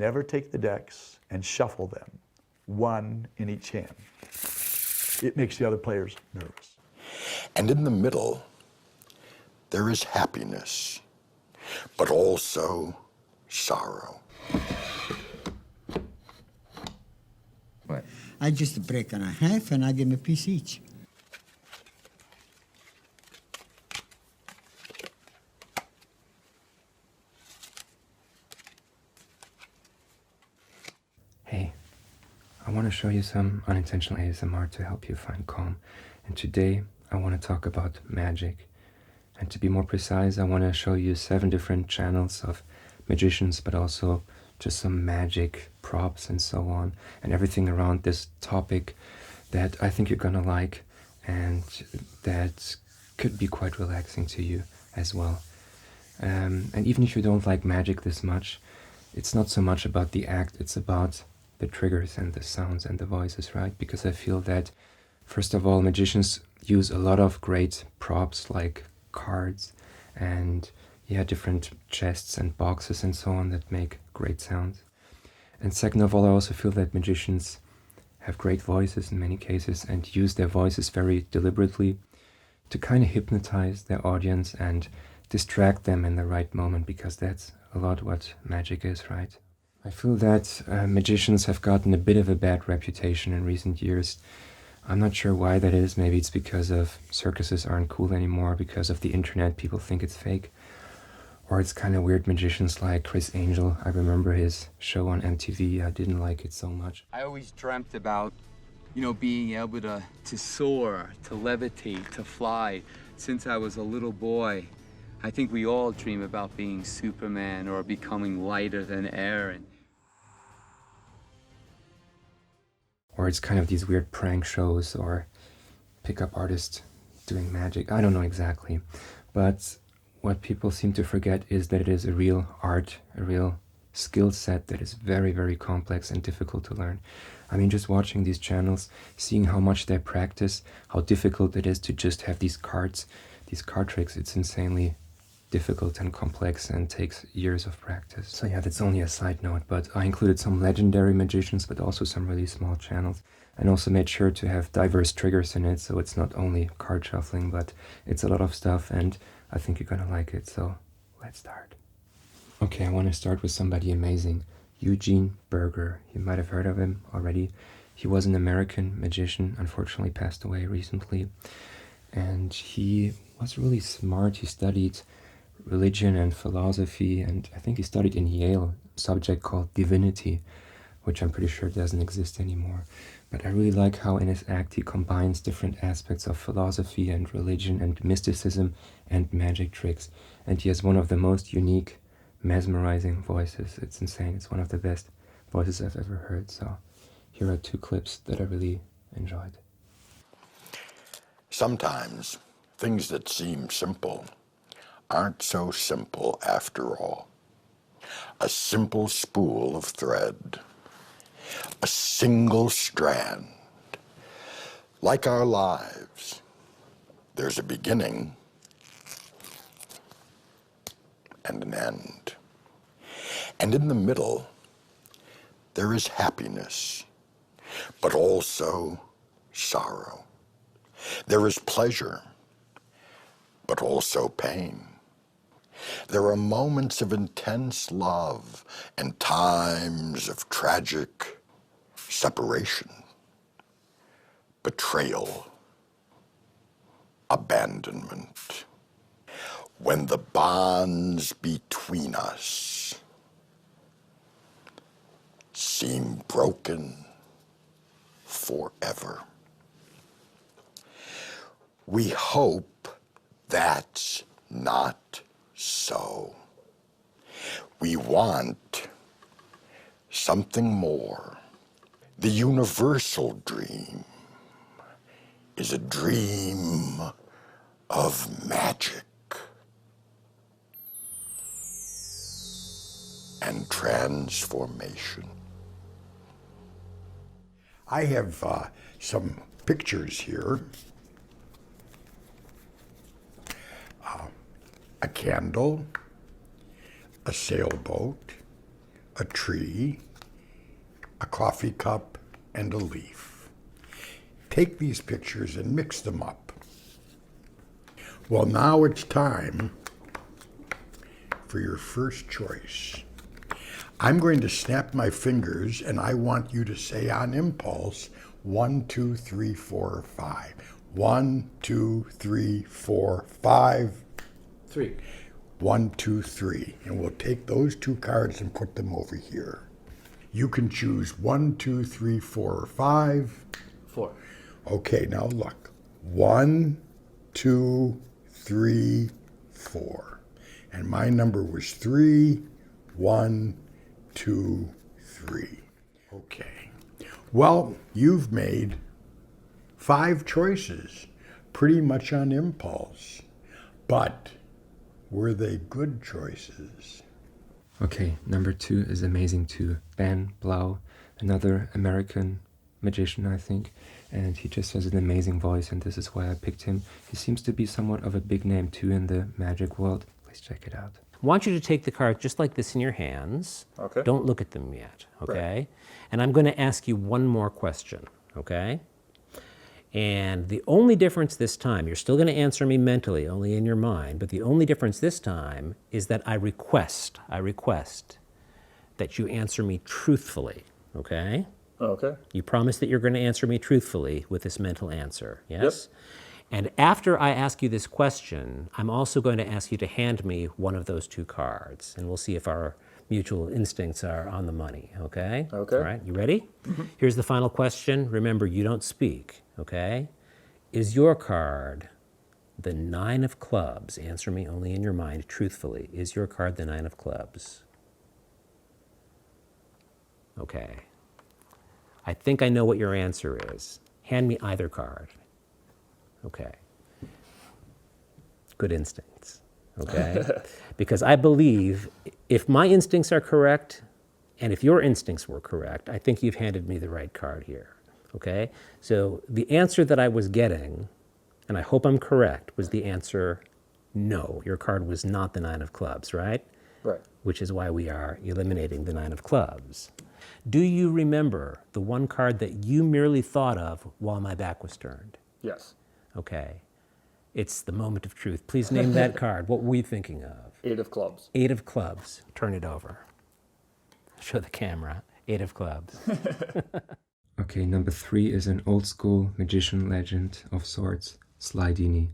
never take the decks and shuffle them, one in each hand. It makes the other players nervous. And in the middle, there is happiness, but also sorrow. What? I just break in half and I give them a piece each. Hey, I want to show you some unintentional ASMR to help you find calm. And today I want to talk about magic. And to be more precise, I want to show you 7 different channels of magicians, but also just some magic props and so on, and everything around this topic that I think you're gonna like and that could be quite relaxing to you as well. And even if you don't like magic this much, it's not so much about the act, it's about the triggers and the sounds and the voices, right? Because I feel that, first of all, magicians use a lot of great props like cards and different chests and boxes and so on that make great sounds. And second of all, I also feel that magicians have great voices in many cases and use their voices very deliberately to kind of hypnotize their audience and distract them in the right moment, because that's a lot what magic is, right? I feel that magicians have gotten a bit of a bad reputation in recent years. I'm not sure why that is. Maybe it's because of circuses aren't cool anymore, because of the internet, people think it's fake. Or it's kind of weird magicians like Chris Angel. I remember his show on MTV. I didn't like it so much. I always dreamt about, being able to soar, to levitate, to fly since I was a little boy. I think we all dream about being Superman or becoming lighter than air. Or it's kind of these weird prank shows or pickup artists doing magic. I don't know exactly. But what people seem to forget is that it is a real art, a real skill set that is very, very complex and difficult to learn. I mean, just watching these channels, seeing how much they practice, how difficult it is to just have these cards, these card tricks, it's insanely difficult and complex and takes years of practice. So yeah, that's only a side note, but I included some legendary magicians, but also some really small channels, and also made sure to have diverse triggers in it, so it's not only card shuffling, but it's a lot of stuff, and I think you're gonna like it, so let's start. Okay, I want to start with somebody amazing, Eugene Burger. You might have heard of him already. He was an American magician, unfortunately passed away recently, and he was really smart. He studied religion and philosophy, and I think he studied in Yale a subject called divinity, which I'm pretty sure doesn't exist anymore. But I really like how in his act he combines different aspects of philosophy and religion and mysticism and magic tricks. And he has one of the most unique, mesmerizing voices. It's insane. It's one of the best voices I've ever heard. So here are 2 clips that I really enjoyed. Sometimes things that seem simple aren't so simple after all. A simple spool of thread, a single strand. Like our lives, there's a beginning and an end. And in the middle, there is happiness, but also sorrow. There is pleasure, but also pain. There are moments of intense love and times of tragic separation, betrayal, abandonment. When the bonds between us seem broken forever. We hope that's not so. We want something more. The universal dream is a dream of magic and transformation. I have some pictures here. A candle, a sailboat, a tree, a coffee cup, and a leaf. Take these pictures and mix them up. Well, now it's time for your first choice. I'm going to snap my fingers and I want you to say on impulse, 1, 2, 3, 4, 5. 1, 2, 3, 4, 5. 3. 1, 2, 3. And we'll take those 2 cards and put them over here. You can choose 1, 2, 3, 4, or 5. 4. Okay, now look. 1, 2, 3, 4. And my number was 3. 1, 2, 3. Okay. Well, you've made 5 choices, pretty much on impulse. But were they good choices? Okay, number 2 is amazing too. Blau, another American magician, I think, and he just has an amazing voice, and this is why I picked him. He seems to be somewhat of a big name too in the magic world. Please check it out. I want you to take the cards just like this in your hands. Okay. Don't look at them yet, okay? Right. And I'm going to ask you one more question, okay? And the only difference this time, you're still going to answer me mentally, only in your mind, but the only difference this time is that I request that you answer me truthfully, okay? Okay. You promise that you're going to answer me truthfully with this mental answer, yes? Yep. And after I ask you this question, I'm also going to ask you to hand me one of those 2 cards, and we'll see if our mutual instincts are on the money, okay? Okay. All right, you ready? Mm-hmm. Here's the final question. Remember, you don't speak, okay? Is your card the 9 of clubs? Answer me only in your mind, truthfully. Is your card the 9 of clubs? Okay. I think I know what your answer is. Hand me either card. Okay. Good instincts, okay? Because I believe if my instincts are correct, and if your instincts were correct, I think you've handed me the right card here, okay? So the answer that I was getting, and I hope I'm correct, was the answer no. Your card was not the 9 of clubs, right? Right. Which is why we are eliminating the 9 of clubs. Do you remember the one card that you merely thought of while my back was turned? Yes. Okay. It's the moment of truth. Please name that card. What were you thinking of? 8 of clubs. 8 of clubs. Turn it over. Show the camera. 8 of clubs. Okay, number 3 is an old school magician legend of sorts, Slydini,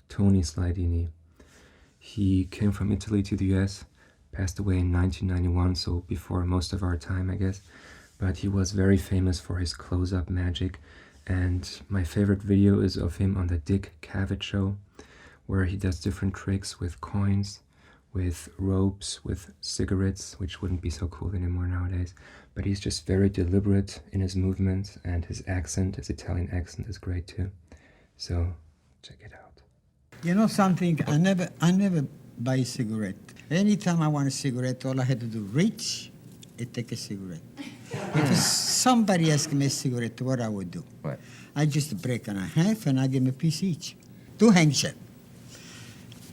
Tony Slydini. He came from Italy to the US, passed away in 1991, so before most of our time, I guess. But he was very famous for his close-up magic. And my favorite video is of him on the Dick Cavett show, where he does different tricks with coins, with ropes, with cigarettes, which wouldn't be so cool anymore nowadays. But he's just very deliberate in his movements, and his accent, his Italian accent, is great too. So check it out. You know something? I never buy a cigarette. Anytime I want a cigarette, all I had to do, reach and take a cigarette. If somebody asked me a cigarette, what I would do? What? I just break in half and I give them a piece each. 2 handshake.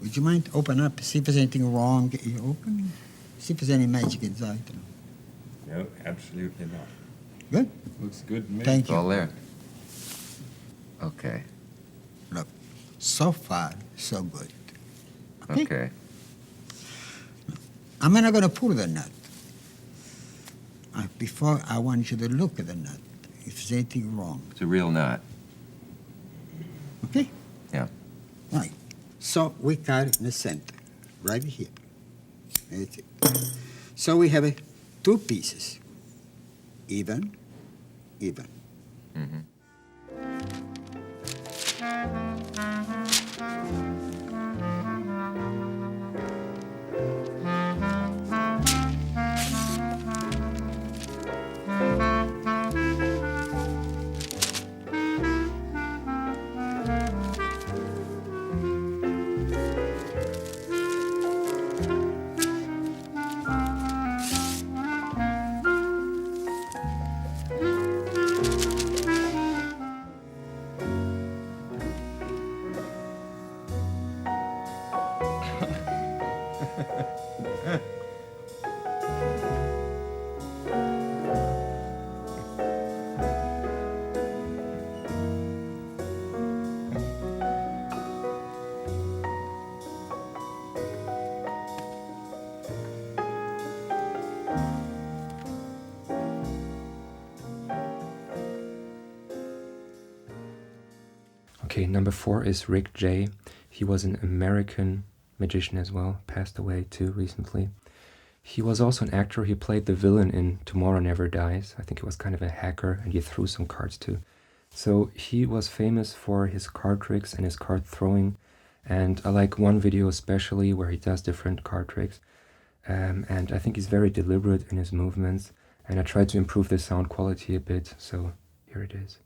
Would you mind open up, see if there's anything wrong? You open, see if there's any magic inside. No, absolutely not. Good? Looks good to me. Thank It's all you. there. Okay. Look, so far, so good. Okay. I'm not going to pull the nut. Before, I want you to look at the nut, if there's anything wrong. It's a real knot. Okay? Yeah. Right. So we cut it in the center, right here. That's it. So we have 2 pieces. Even, even. Mm-hmm. Okay, number 4 is Rick J. He was an American magician as well, passed away too recently. He was also an actor. He played the villain in Tomorrow Never Dies. I think he was kind of a hacker, and he threw some cards too. So he was famous for his card tricks and his card throwing. And I like one video especially where he does different card tricks. And I think he's very deliberate in his movements. And I tried to improve the sound quality a bit, so here it is.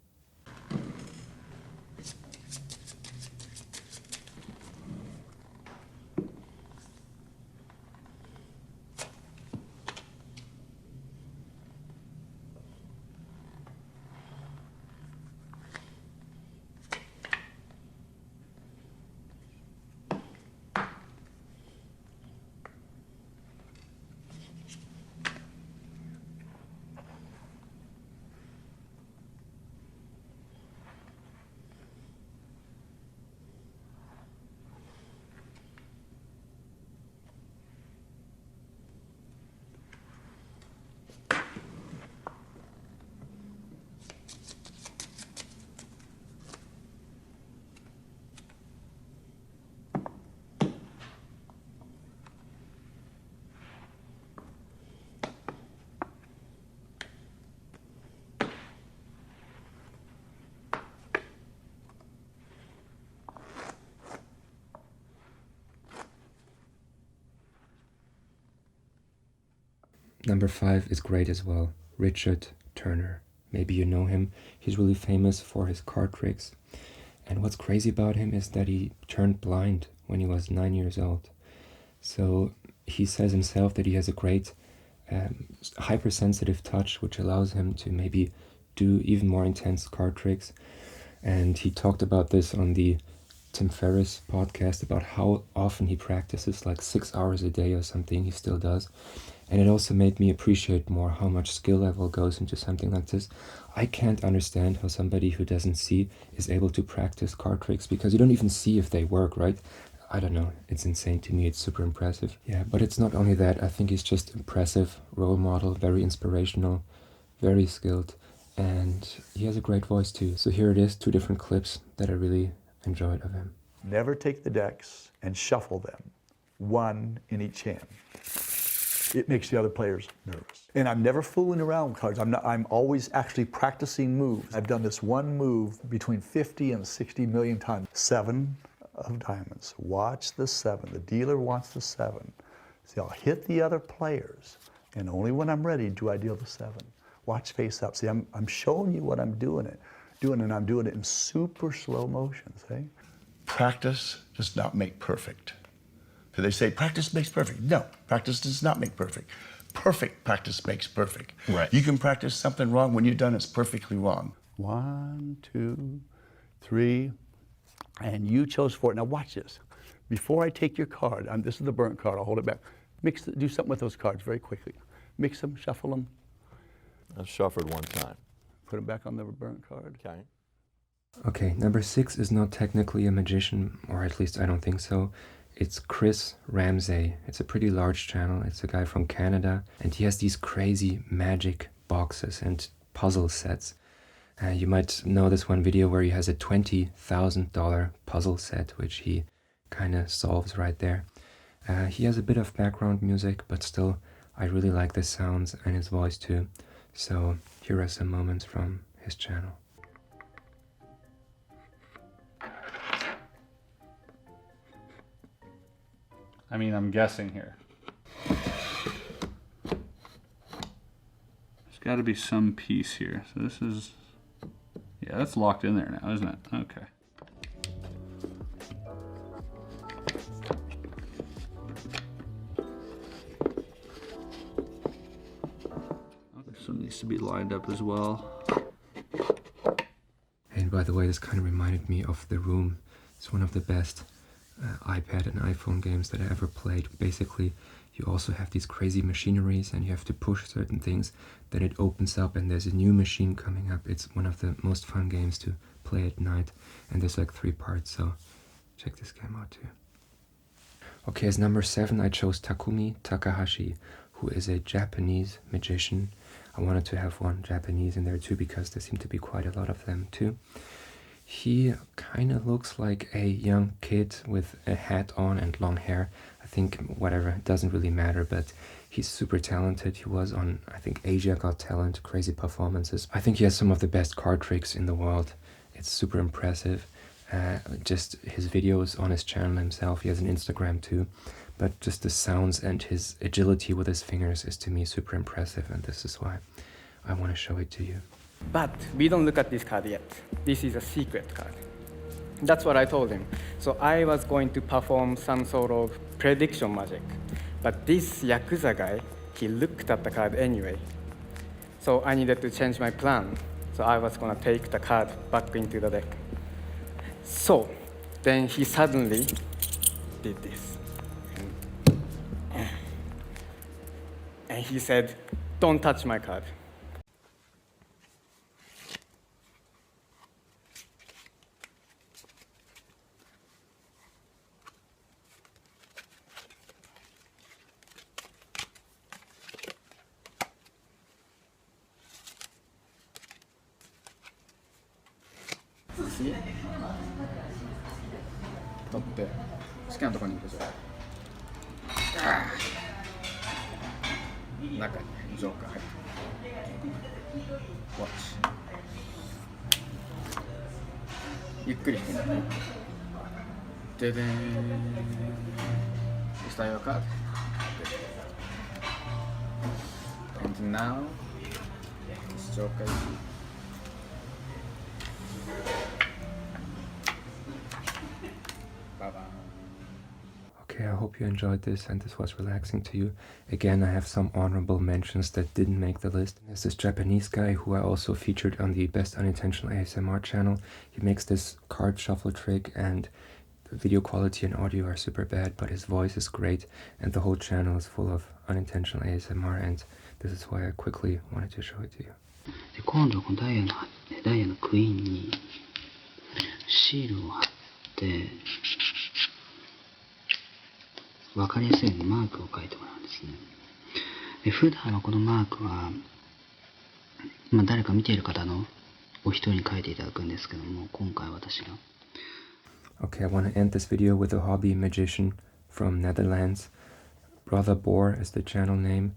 Number 5 is great as well, Richard Turner. Maybe you know him. He's really famous for his card tricks. And what's crazy about him is that he turned blind when he was 9 years old. So he says himself that he has a great hypersensitive touch, which allows him to maybe do even more intense card tricks. And he talked about this on the Tim Ferriss podcast about how often he practices, like 6 hours a day or something. He still does. And it also made me appreciate more how much skill level goes into something like this. I can't understand how somebody who doesn't see is able to practice card tricks, because you don't even see if they work, right? I don't know. It's insane to me. It's super impressive. Yeah, but it's not only that. I think he's just impressive role model, very inspirational, very skilled, and he has a great voice too. So here it is, 2 different clips that I really enjoyed of him. Never take the decks and shuffle them, 1 in each hand. It makes the other players nervous. And I'm never fooling around with cards. I'm always actually practicing moves. I've done this one move between 50 and 60 million times. 7 of diamonds. Watch the 7. The dealer wants the 7. See, I'll hit the other players, and only when I'm ready do I deal the 7. Watch face up. See, I'm showing you what I'm doing, and I'm doing it in super slow motion, see? Practice does not make perfect. So they say practice makes perfect. No, practice does not make perfect. Perfect practice makes perfect. Right. You can practice something wrong when you're done, it's perfectly wrong. 1, 2, 3, and you chose 4. Now watch this. Before I take your card, this is the burnt card, I'll hold it back. Do something with those cards very quickly. Mix them, shuffle them, I've shuffled 1 time. put them back on the burnt card. Okay. Okay, number 6 is not technically a magician, or at least I don't think so. It's Chris Ramsay. It's a pretty large channel. It's a guy from Canada, and he has these crazy magic boxes and puzzle sets. You might know this one video where he has a $20,000 puzzle set, which he kind of solves right there. He has a bit of background music, but still, I really like the sounds and his voice too. So here are some moments from his channel. I mean, I'm guessing here. There's got to be some piece here. So this is, yeah, that's locked in there now, isn't it? Okay. This one needs to be lined up as well. And by the way, this kind of reminded me of The Room. It's one of the best iPad and iPhone games that I ever played. Basically, you also have these crazy machineries and you have to push certain things, then it opens up and there's a new machine coming up. It's one of the most fun games to play at night, and there's like 3 parts, so check this game out too. Okay, as number 7 I chose Takumi Takahashi, who is a Japanese magician. I wanted to have one Japanese in there too because there seem to be quite a lot of them too. He kind of looks like a young kid with a hat on and long hair. I think whatever, it doesn't really matter, but he's super talented. He was on, I think, Asia Got Talent, crazy performances. I think he has some of the best card tricks in the world. It's super impressive. Just his videos on his channel himself, he has an Instagram too, but just the sounds and his agility with his fingers is to me super impressive, and this is why I want to show it to you. But we don't look at this card yet. This is a secret card. That's what I told him. So I was going to perform some sort of prediction magic. But this Yakuza guy, he looked at the card anyway. So I needed to change my plan. So I was gonna take the card back into the deck. So then he suddenly did this. And he said, "Don't touch my card." See? 取って好きなところに行くじゃん。中にジョーカー入ってる。Watch。ゆっくり引くんだ。ででーん。Is that your card? And now, this joker is Okay, I hope you enjoyed this and this was relaxing to you. Again, I have some honorable mentions that didn't make the list. There's this Japanese guy who I also featured on the Best Unintentional ASMR channel. He makes this card shuffle trick, and the video quality and audio are super bad, but his voice is great, and the whole channel is full of unintentional ASMR, and this is why I quickly wanted to show it to you. で今度このダイヤのクイーンにシールを貼って分かりやすいようにマークを書いてもらうんですね。で普段はこのマークは、誰か見ている方のお一人に書いていただくんですけども、今回私が。Okay, I want to end this video with a hobby magician from Netherlands. Brother Boar is the channel name,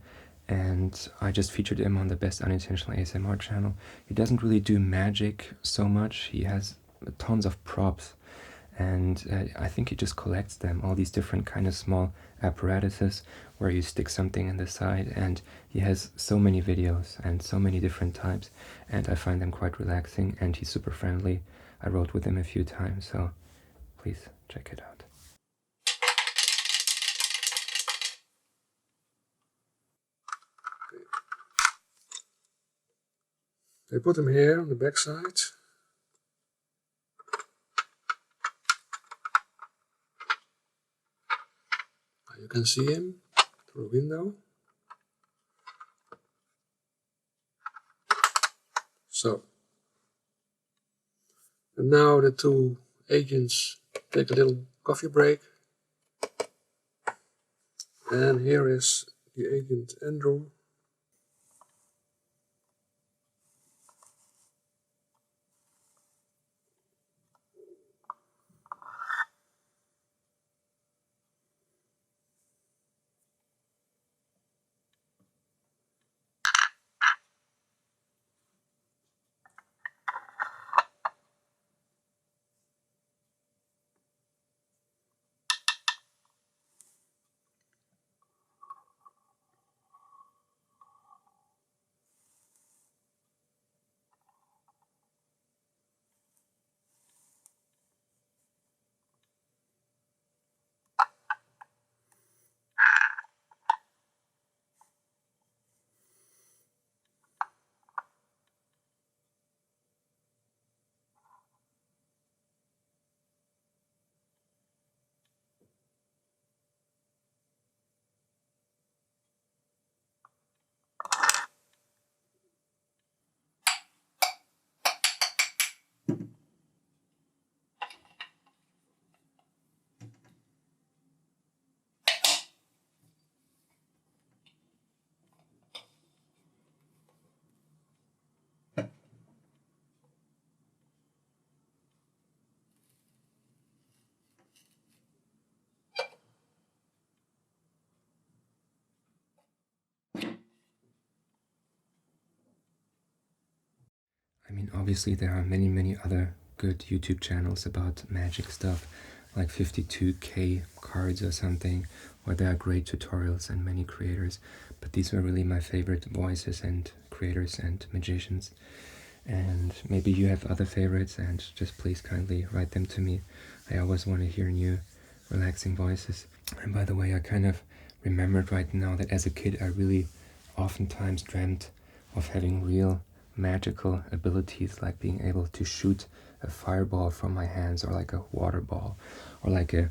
and I just featured him on the Best Unintentional ASMR channel. He doesn't really do magic so much. He has tons of props, and I think he just collects them, all these different kind of small apparatuses where you stick something in the side, and he has so many videos and so many different types, and I find them quite relaxing, and he's super friendly. I wrote with him a few times, so please check it out. They put him here on the back side. You can see him through a window. So, and now the two agents take a little coffee break. And here is the agent Andrew. I mean, obviously there are many, many other good YouTube channels about magic stuff, like 52K cards or something, where there are great tutorials and many creators, but these were really my favorite voices and creators and magicians. And maybe you have other favorites, and just please kindly write them to me. I always want to hear new relaxing voices. And by the way, I kind of remembered right now that as a kid I really oftentimes dreamt of having real magical abilities, like being able to shoot a fireball from my hands, or like a water ball, or like a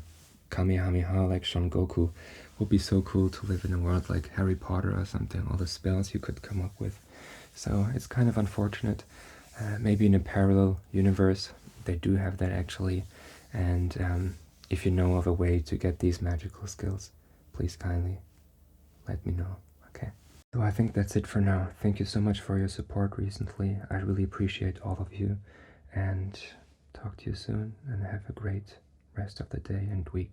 Kamehameha like Son Goku. Would be so cool to live in a world like Harry Potter or something, all the spells you could come up with. So it's kind of unfortunate. Maybe in a parallel universe they do have that actually, and if you know of a way to get these magical skills, please kindly let me know, okay? So I think that's it for now. Thank you so much for your support recently. I really appreciate all of you, and talk to you soon, and have a great rest of the day and week.